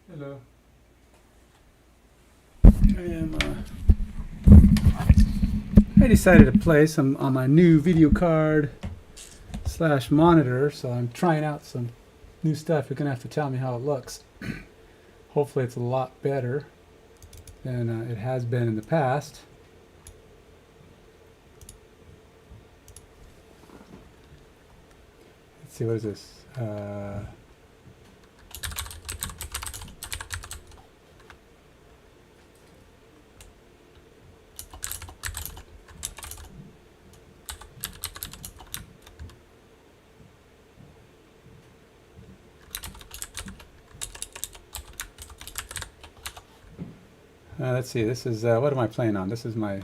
Hello. I decided to play some on my new video card slash monitor, so I'm trying out some new stuff. You're gonna have to tell me how it looks. Hopefully it's a lot better than it has been in the past. Let's see, what is this? Let's see, this is, what am I playing on? This is my...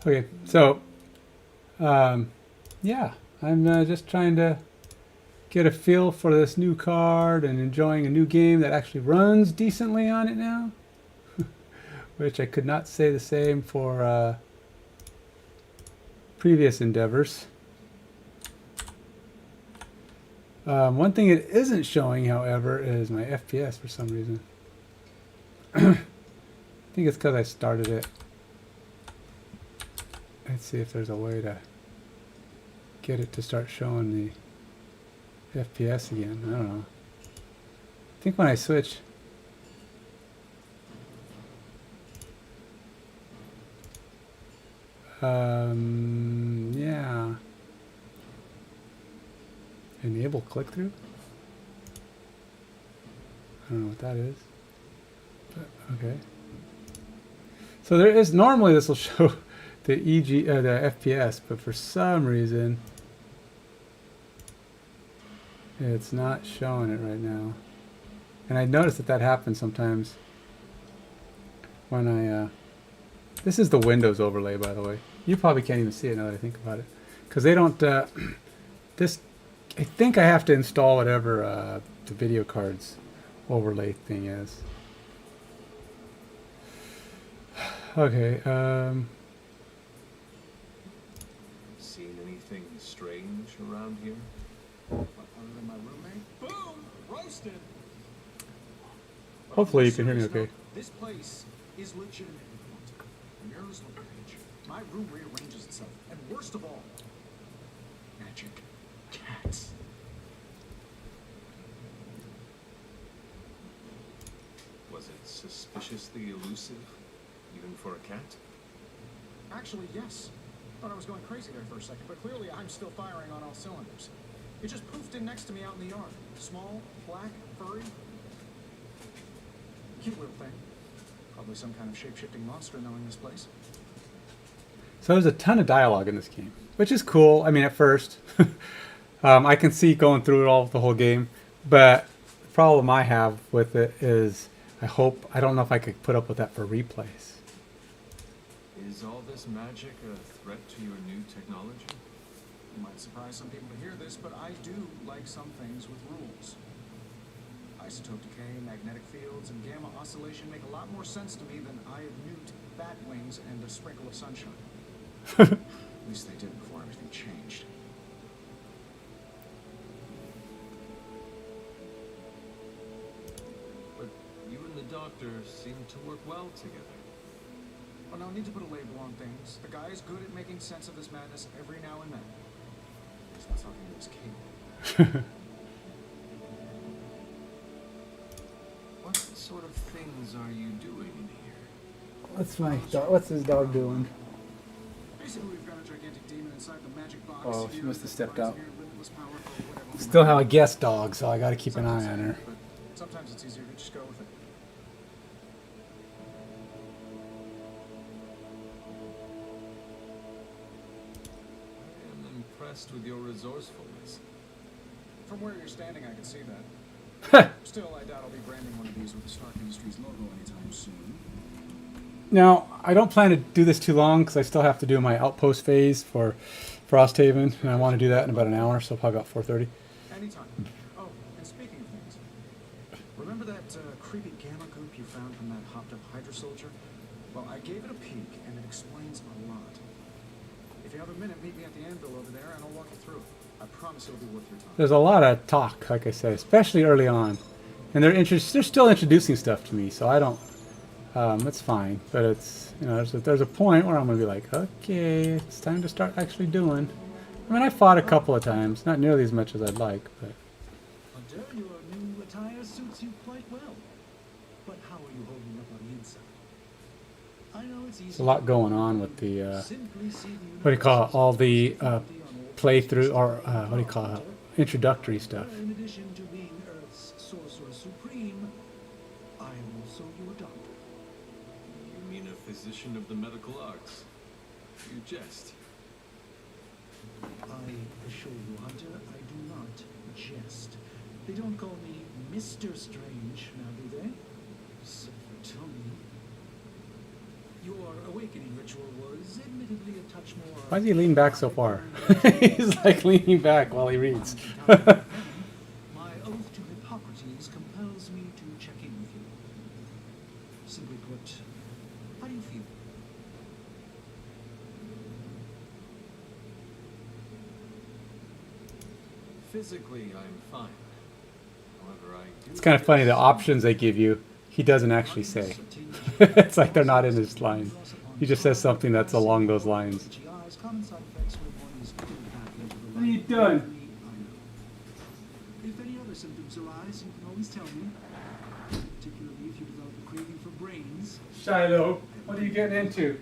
Okay, so, yeah, I'm just trying to get a feel for this new card and enjoying a new game that actually runs decently on it now, which I could not say the same for previous endeavors. One thing it isn't showing, however, is my FPS for some reason. I think it's because I started it. Let's see if there's a way to get it to start showing the FPS again. I don't know. I think when I switch... yeah. Enable click-through? I don't know what that is. But, okay. So there is... normally this will show the the FPS, but for some reason it's not showing it right now. And I noticed that happens sometimes when I this is the Windows overlay, by the way. You probably can't even see it now that I think about it, because they don't this, I think I have to install whatever the video cards overlay thing is. Okay, seen anything strange around here? Other than my roommate? Boom! Roasted! hopefully you can hear me okay. This place is legitimately haunted. Mirrors look page. My room rearranges itself. And worst of all, magic cats. Was it suspiciously elusive, even for a cat? Actually, yes. Thought I was going crazy there for a second, but clearly I'm still firing on all cylinders. It just poofed in next to me out in the yard. Small, black, furry. Cute little thing. Probably some kind of shape-shifting monster knowing this place. So there's a ton of dialogue in this game, which is cool. I mean, at first, I can see going through it all the whole game, but the problem I have with it is I don't know if I could put up with that for replays. Is all this magic a threat to your new technology? It might surprise some people to hear this, but I do like some things with rules. Isotope decay, magnetic fields, and gamma oscillation make a lot more sense to me than Eye of Newt, bat wings, and a sprinkle of sunshine. At least they did before everything changed. But you and the doctor seem to work well together. Well, no need to put a label on things. The guy is good at making sense of this madness every now and then. He's not talking to his cable. What sort of things are you doing in here? What's his dog doing? Basically, we've got a gigantic demon inside the magic box. Oh, she here must have that stepped provides out. near limitless power for whatever we Still might have a need. guest dog, so I got to keep an eye on her. But sometimes it's easier to just go with it. I am impressed with your resourcefulness. From where you're standing, I can see that. Still, I doubt I'll be branding one of these with the Stark Industries logo anytime soon. Now, I don't plan to do this too long because I still have to do my outpost phase for Frosthaven, and I want to do that in about an hour, so probably about 4:30. Anytime. Oh, and speaking of things, remember that creepy gamma goop you found from that hopped-up Hydra soldier? Well, I gave it a peek, and it explains a lot. If you have a minute, meet me at the anvil over there, and I'll walk you through. I promise it'll be worth your time. There's a lot of talk, like I said, especially early on, and they're still introducing stuff to me, so I don't. It's fine, but it's, you know, there's a point where I'm gonna be like, okay, it's time to start actually doing. I mean, I fought a couple of times, not nearly as much as I'd like, but Hunter, your new attire suits you quite well. But how are you holding up on the inside? I know it's easy. there's a lot going on with the Simply see the what do you call it? All the universe playthrough, or what do you call it? Introductory stuff. In addition to being Earth's sorcerer supreme, I am also your doctor. You mean a physician of the medical arts? You jest. I assure you, Hunter, I do not jest. They don't call me Mr. Strange, now do they? So tell me. Your awakening ritual was admittedly a touch more... Why does he lean back so far? He's like leaning back while he reads. My oath to Hippocrates compels me to check in with you. Simply put, how do you feel? Physically, I'm fine. However, I do... It's kind of funny, the options they give you, he doesn't actually say. It's like they're not in his line. He just says something that's along those lines. What are you doing? If any other symptoms arise, you can always tell me. Particularly if you develop a craving for brains. Shiloh, what are you getting into?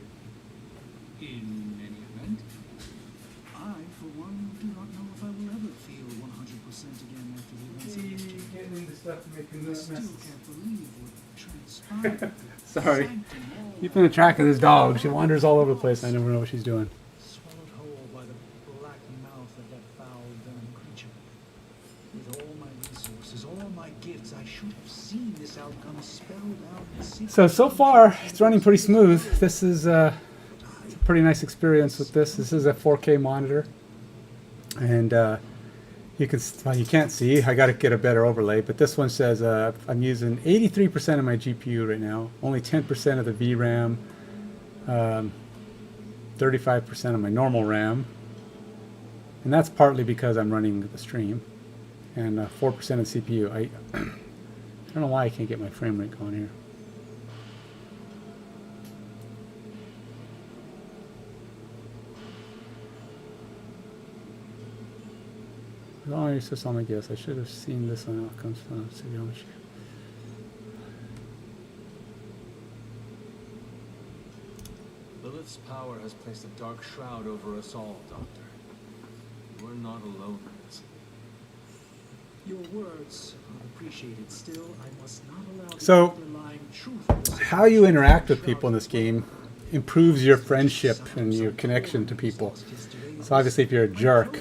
In any event, I, for one, do not know if I will ever feel 100% again after the events of yesterday. Getting into stuff to make you I still can't believe what transpired. Sorry. Keeping track of this dog. She wanders all over the place. I never know what she's doing. Swallowed whole by the black mouth of that foul venom creature. With all my resources, all my gifts, I should have seen this outcome spelled out in secret. So far, it's running pretty smooth. This is it's a pretty nice experience with this. This is a 4K monitor. And you can, well, you can't see. I got to get a better overlay, but this one says I'm using 83% of my GPU right now, only 10% of the VRAM, 35% of my normal RAM, and that's partly because I'm running the stream, and 4% of CPU. I don't know why I can't get my frame rate going here. Oh, it's just on my guess. I should have seen this on outcomes. See how much. Lilith's power has placed a dark shroud over us all, Doctor. You are not alone in this. Your words are appreciated. Still, I must not allow So, the underlying truth of this how you interact with people in this game improves your friendship and your connection to people. So obviously if you're a jerk,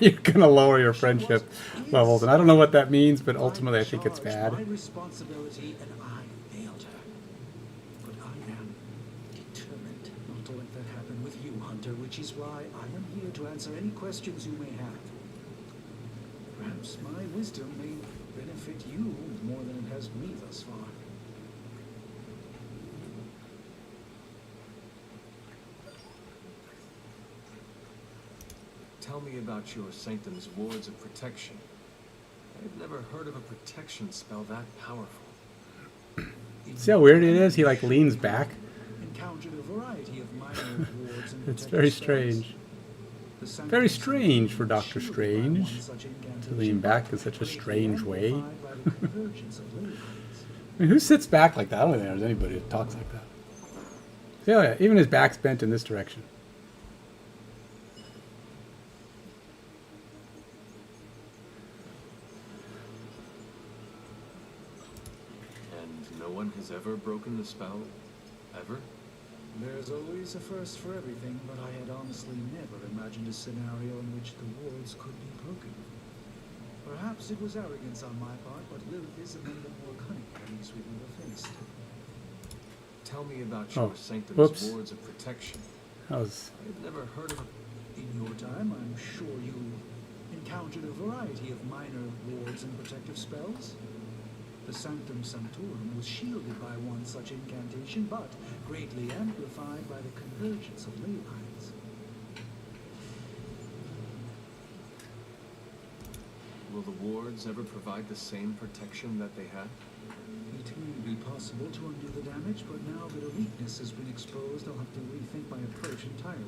you're going to lower your friendship levels. And I don't know what that means, but ultimately I think it's bad. My responsibility, and I failed her. But I am determined not to let that happen with you, Hunter, which is why I am here to answer any questions you may have. Perhaps my wisdom may benefit you more than it has me thus far. Tell me about your sanctum's wards of protection. I've never heard of a protection spell that powerful. See how weird it is? He like leans back. Encountered a variety of minor wards and It's protective very spells. strange. The sanctum Very seems strange for to be Dr. shielded by Strange one such to incantation, lean back in such a greatly strange way. amplified by the convergence of ley lines. I mean, who sits back like that? I don't think there's anybody that talks like that. Yeah, even his back's bent in this direction. And no one has ever broken the spell? Ever? There's always a first for everything, but I had honestly never imagined a scenario in which the wards could be broken. Perhaps it was arrogance on my part, but Lilith is among the more cunning enemies we've ever faced. Tell me about Oh, your sanctum's whoops. wards of protection. That was... I've never heard of a... In your time, I'm sure you encountered a variety of minor wards and protective spells. The Sanctum Sanctorum was shielded by one such incantation, but greatly amplified by the convergence of ley lines. Will the wards ever provide the same protection that they had? It may be possible to undo the damage, but now that a weakness has been exposed, I'll have to rethink my approach entirely.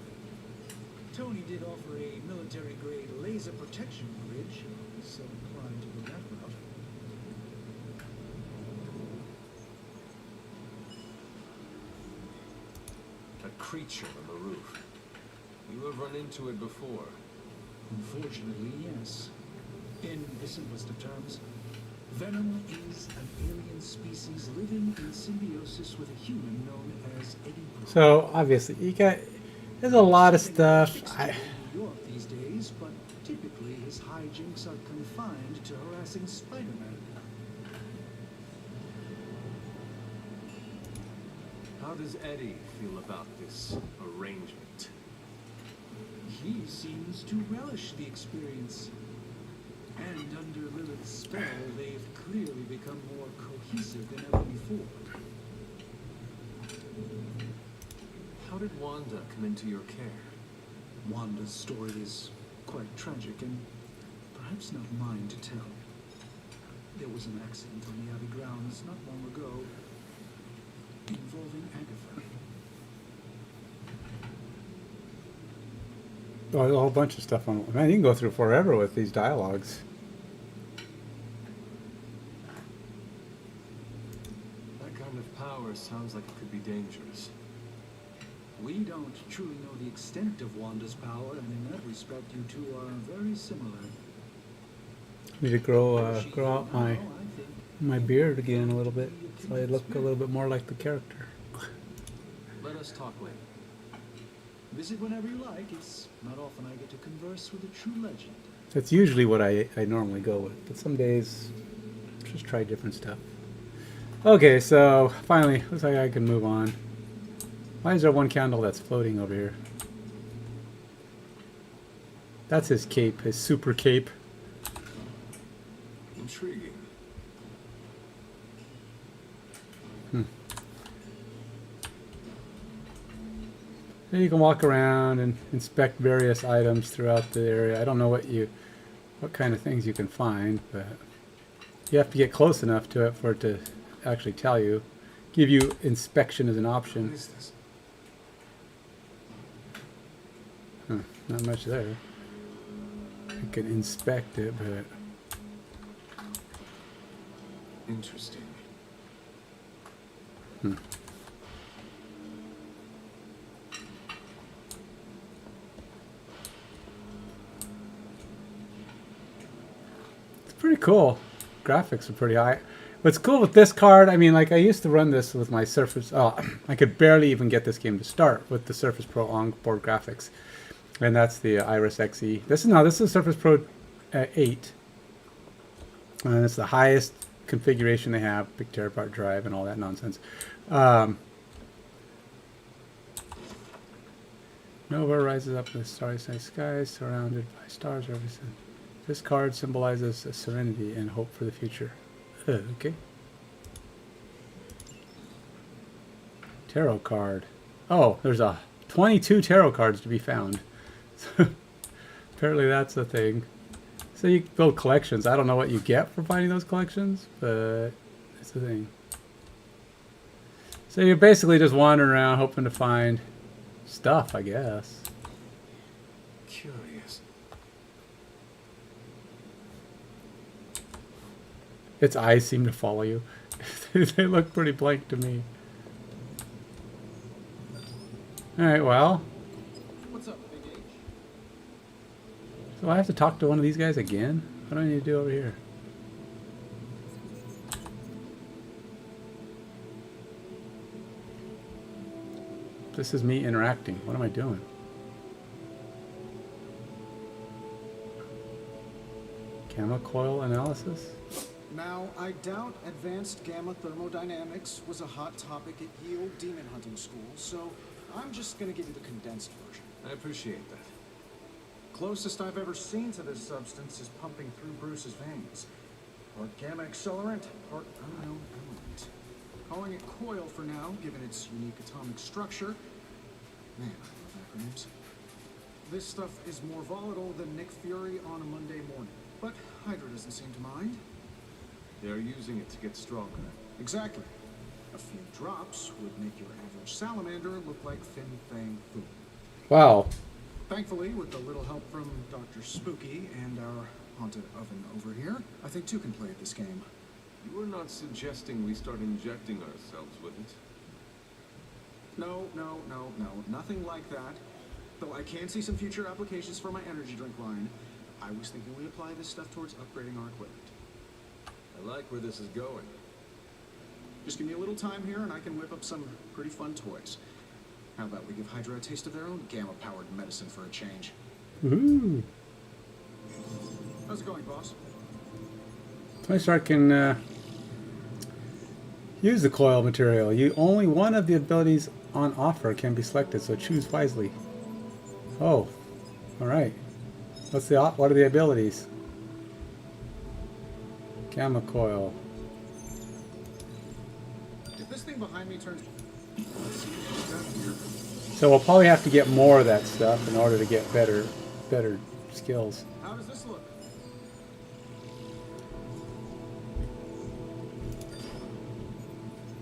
Tony did offer a military-grade laser protection bridge. I was so inclined to go that route. A creature on the roof. You have run into it before. Unfortunately, yes. In the simplest of terms, Venom is an alien species living in symbiosis with a human known as Eddie Brooke. So, obviously, you got... There's a lot of stuff. In New York these days, but typically his hijinks are confined to harassing Spider-Man. How does Eddie feel about this arrangement? He seems to relish the experience. And under Lilith's spell, they've clearly become more cohesive than ever before. How did Wanda come into your care? Wanda's story is quite tragic and perhaps not mine to tell. There was an accident on the Abbey grounds not long ago involving Agatha. Oh, a whole bunch of stuff on... Man, you can go through forever with these dialogues. That kind of power sounds like it could be dangerous. We don't truly know the extent of Wanda's power, and in that respect, you two are very similar. Need to grow Where she out is my now, I think, my beard again a little bit, so I look a little bit more like the character. Let us talk later. visit whenever you like. It's not often I get to converse with a true legend. That's usually what I normally go with, but some days just try different stuff. Okay, so finally, looks like I can move on. Why is there one candle that's floating over here? That's his cape, his super cape. Intriguing. And you can walk around and inspect various items throughout the area. I don't know what kind of things you can find, but you have to get close enough to it for it to actually tell you. Give you inspection as an What option. is this? Huh, not much there. You can inspect it, but Interesting. it's pretty cool. Graphics are pretty high. What's cool with this card, I mean, like I used to run this with my Surface. Oh, I could barely even get this game to start with the Surface Pro onboard graphics, and that's the Iris Xe. This is Surface Pro 8, and it's the highest configuration they have, big terabyte drive and all that nonsense. Nova rises up in the starry night sky, surrounded by stars. Everything. This card symbolizes a serenity and hope for the future. Okay. Tarot card. Oh, there's 22 tarot cards to be found. Apparently that's a thing. So you build collections. I don't know what you get for finding those collections, but it's a thing. So you're basically just wandering around hoping to find stuff, I guess. Curious. Its eyes seem to follow you. They look pretty blank to me. Alright, well. What's up, Big H? So I have to talk to one of these guys again? What do I need to do over here? This is me interacting. What am I doing? Gamma coil analysis? Now, I doubt advanced gamma thermodynamics was a hot topic at Yield Demon Hunting School, so I'm just gonna give you the condensed version. I appreciate that. Closest I've ever seen to this substance is pumping through Bruce's veins. Part gamma accelerant, part unknown element. Calling it coil for now, given its unique atomic structure. Man, I love acronyms. This stuff is more volatile than Nick Fury on a Monday morning, but Hydra doesn't seem to mind. They're using it to get stronger. Exactly. A few drops would make your average salamander look like Fin Fang Foom. Wow. Thankfully, with a little help from Dr. Spooky and our haunted oven over here, I think two can play at this game. You were not suggesting we start injecting ourselves with it. No, nothing like that. Though I can see some future applications for my energy drink line. I was thinking we apply this stuff towards upgrading our equipment. I like where this is going. Just give me a little time here and I can whip up some pretty fun toys. How about we give Hydra a taste of their own gamma-powered medicine for a change? Ooh. How's it going, boss? Tony Stark can use the coil material. Only one of the abilities on offer can be selected, so choose wisely. Oh, all right. What are the abilities? Gamma coil. If this thing behind me turns... So we'll probably have to get more of that stuff in order to get better skills. How does this look?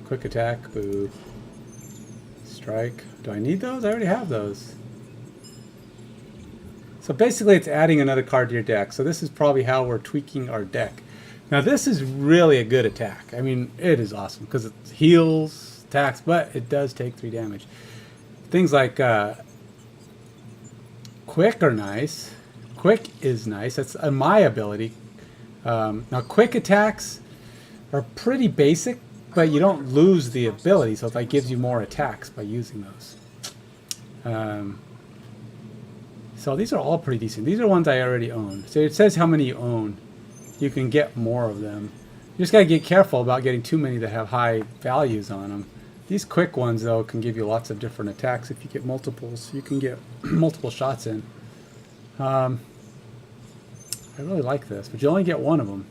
Quick attack, boo. Strike. Do I need those? I already have those. So basically it's adding another card to your deck. So this is probably how we're tweaking our deck. Now this is really a good attack. I mean, it is awesome because it heals, attacks, but it does take 3 damage. Things like quick are nice. Quick is nice. That's my ability. Now quick attacks are pretty basic, but you don't lose the ability. So it like gives you more attacks by using those. So these are all pretty decent. These are ones I already own. So it says how many you own. You can get more of them. You just got to get careful about getting too many that have high values on them. These quick ones, though, can give you lots of different attacks. If you get multiples, you can get multiple shots in. I really like this, but you only get one of them.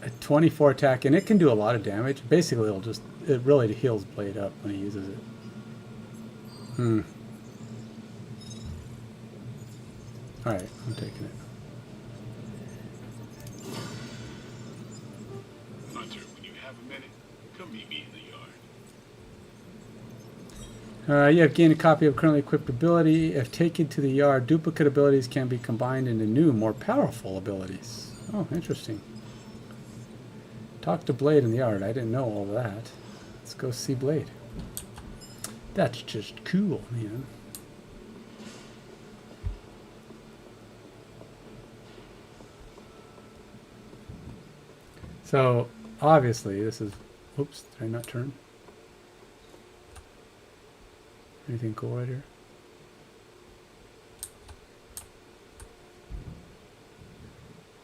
A 24 attack, and it can do a lot of damage. Basically, it really heals Blade up when he uses it. Alright, I'm taking it. Hunter, when you have a minute, come meet me in the yard. You have gained a copy of currently equipped ability. If taken to the yard, duplicate abilities can be combined into new, more powerful abilities. Oh, interesting. Talk to Blade in the yard. I didn't know all that. Let's go see Blade. That's just cool, man. So, obviously, this is... Oops, did I not turn? Anything cool right here?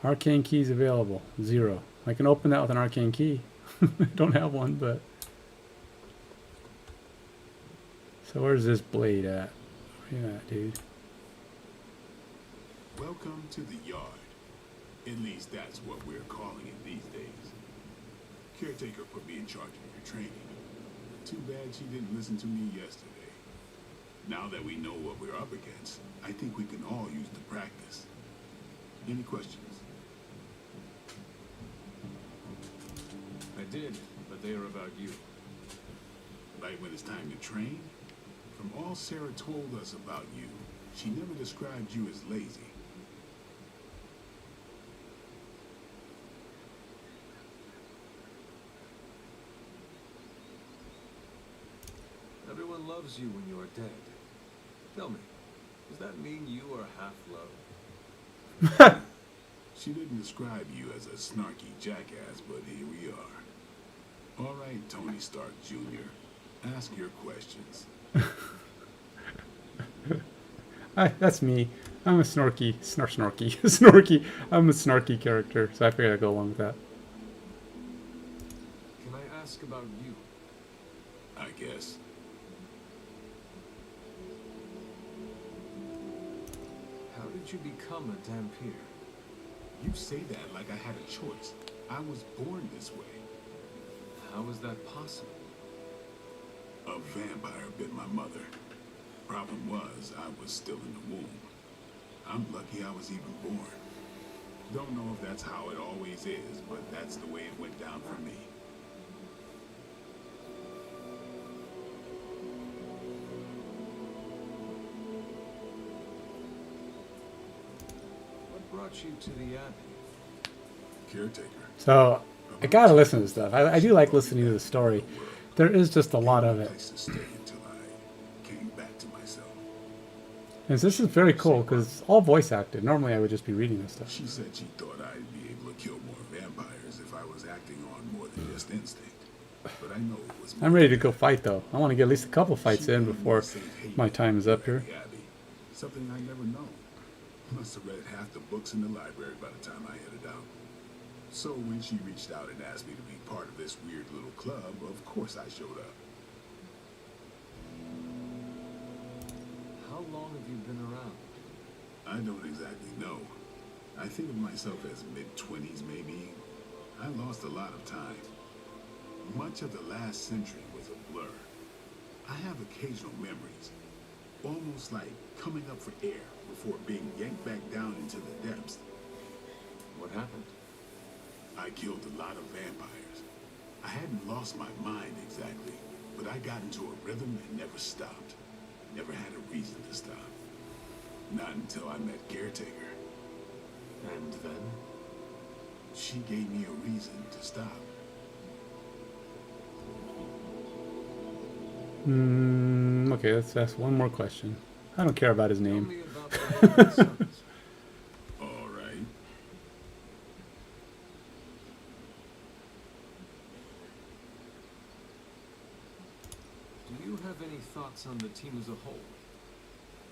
Arcane keys available. 0. I can open that with an arcane key. I don't have one, but... So where's this Blade at? Where you at, dude? Welcome to the yard. At least that's what we're calling it these days. Caretaker put me in charge of your training. Too bad she didn't listen to me yesterday. Now that we know what we're up against, I think we can all use the practice. Any questions? I did, but they are about you. Like when it's time to train? From all Sarah told us about you, she never described you as lazy. Everyone loves you when you are dead. Tell me, does that mean you are half loved? She didn't describe you as a snarky jackass, but here we are. All right, Tony Stark Jr., ask your questions. That's me. I'm a snorky, snorky. I'm a snarky character, so I figured I'd go along with that. Can I ask about you? I guess. How did you become a Dampier? You say that like I had a choice. I was born this way. How is that possible? A vampire bit my mother. Problem was, I was still in the womb. I'm lucky I was even born. Don't know if that's how it always is, but that's the way it went down for me. What brought you to the Abbey? Caretaker. So I gotta listen to stuff. I do like listening to the story. There is just a lot of it. Place to stay until I came back to myself. And this is very cool because it's all voice acted. Normally I would just be reading this stuff. She said she thought I'd be able to kill more vampires if I was acting on more than just instinct. But I know it was. I'm ready to go fight though. I want to get at least a couple fights in before my time is up here. Something I never known. Must have read half the books in the library by the time I headed out. So when she reached out and asked me to be part of this weird little club, of course I showed up. How long have you been around? I don't exactly know. I think of myself as mid-20s maybe. I lost a lot of time. Much of the last century was a blur. I have occasional memories, almost like coming up for air before being yanked back down into the depths. What happened? I killed a lot of vampires. I hadn't lost my mind exactly, but I got into a rhythm and never stopped. Never had a reason to stop. Not until I met Caretaker. And then? She gave me a reason to stop. Okay, let's ask one more question. I don't care about his Tell name. me about the Golden Sons. All right. Do you have any thoughts on the team as a whole?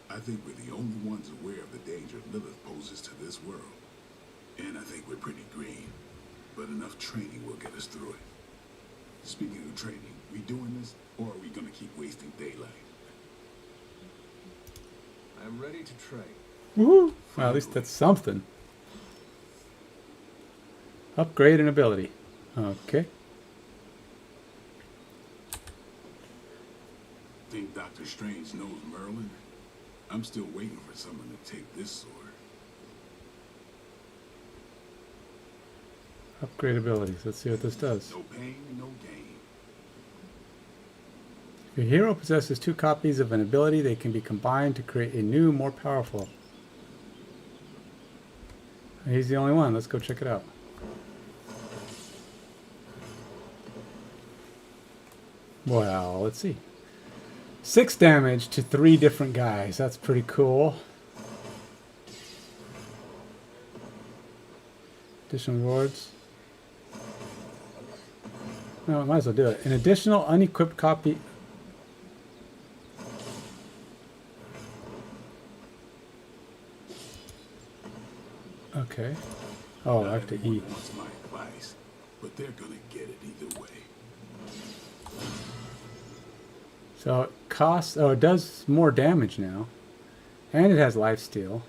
I think we're the only ones aware of the danger Lilith poses to this world. And I think we're pretty green. But enough training will get us through it. Speaking of training, we doing this, or are we gonna keep wasting daylight? I'm ready to train. Woohoo! Well, at least that's something. Upgrade an ability. Okay. Think Dr. Strange knows Merlin? I'm still waiting for someone to take this sword. Upgrade abilities. Let's see what this does. No pain, no gain. If your hero possesses 2 copies of an ability, they can be combined to create a new, more powerful. He's the only one. Let's go check it out. Well, let's see. 6 damage to 3 different guys. That's pretty cool. Additional rewards. No, I might as well do it. An additional unequipped copy. Okay. Oh, I have to Everyone eat. wants my advice, but they're gonna get it either way. So it costs, oh, it does more damage now. And it has lifesteal.